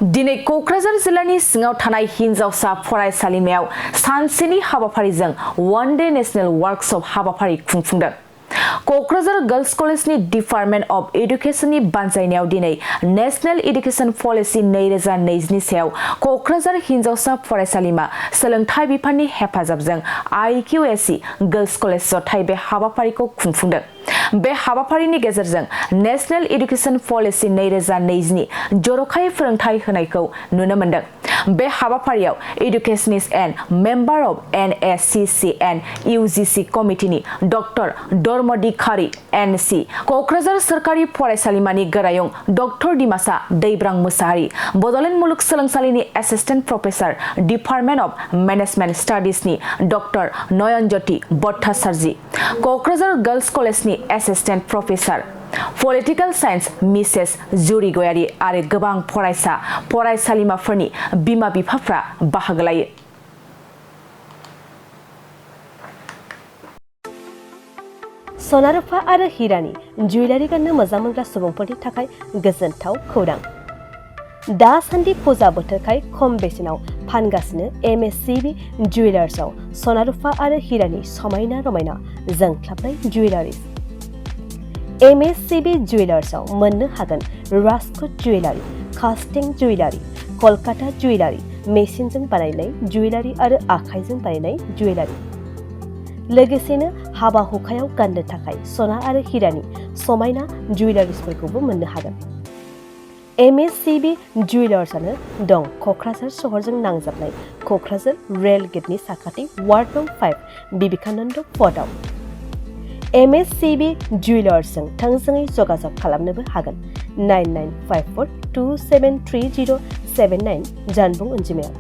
दिनै क'क्राझार जिल्लानि सिङाव थानाय हिनजावसा फरायसालिमायाव सानसेनि हाबाफारिजों वन डे नेशनेल वर्कशप हाबाफारि खुंफुंदों। क'क्राझार गर्ल्स कलेजनि डिपार्टमेन्ट अफ एडुकेशननि बानजायनायाव दिनै नेशनेल एडुकेशन पलिसि 2020 नि सायाव क'क्राझार हिनजावसा फरायसालिमा सोलोंथाइ बिफाननि हेफाजाबजों IQAC गर्ल्स कलेज जथाय बे हाबाफारिखौ खुंफुंदों। बे हाबाफारिनि गेजेरजों नेशनेल एडुकेशन पलिसि 2020 नि जर'खायै फोरोंथाइ होनायखौ नुनो मोन्दों। बे हाबाफारियाव educationist and member of NSCC and UGC कमिटिनि डक्टर धर्मदि खारि NC, क'क्राझार सोरखारि फरायसालिमानि गोरायुं डक्टर दिमासा दैब्रां मुसाहारि, बड'लेण्ड मुलुगसोलोंसालिनि assistant professor department of management स्टाडिजनि डक्टर नयनज्योति भट्टाचार्य, क'क्राझार गर्ल्स कलेजनि assistant professor political science Mrs Juri Gayari आरो गोबां फरायसा फरायसालिमाफोरनि बिमा बिफाफ्रा बाहागो लायो। सना रुफा आरो हिरानि जुवेलारि गाननो मोजां मोनग्रा सुबुंफोरनि थाखाय गोजोनथाव खौरां। दासान्दि फुजा बोथोरखाय खम बेसेनाव फानगासिनो MSCB जुवेलार्सआव सना रुफा आरो हिरानि समायना रमायना जोंख्लाबनाय जुवेलारिज। MSCB जुवेलार्सआव मोननो हागोन राजकोट जुवेलारि, कास्टिं जुवेलारि, कलकाता जुवेलारि, मेसिनजों बानायनाय जुवेलारि आरो आखाइजों बानायनाय जुवेलारि। लोगोसेनो हाबा हुखायाव गाननो थाखाय सना आरो हिरानि समायना जुवेलारिसफोरखौबो मोननो हागोन। MSCB जुवेलार्सआनो दं क'क्राझार सहरजों नांजाबनाय क'क्राझार रेल गेटनि साखाथि वार्ड नं 5 बिबेकानन्द पथआव। MSCB जुवेलार्सजों थोंजोङै जगाजग खालामनोबो हागोन 9954273079 जानबुं अनजिमायाव।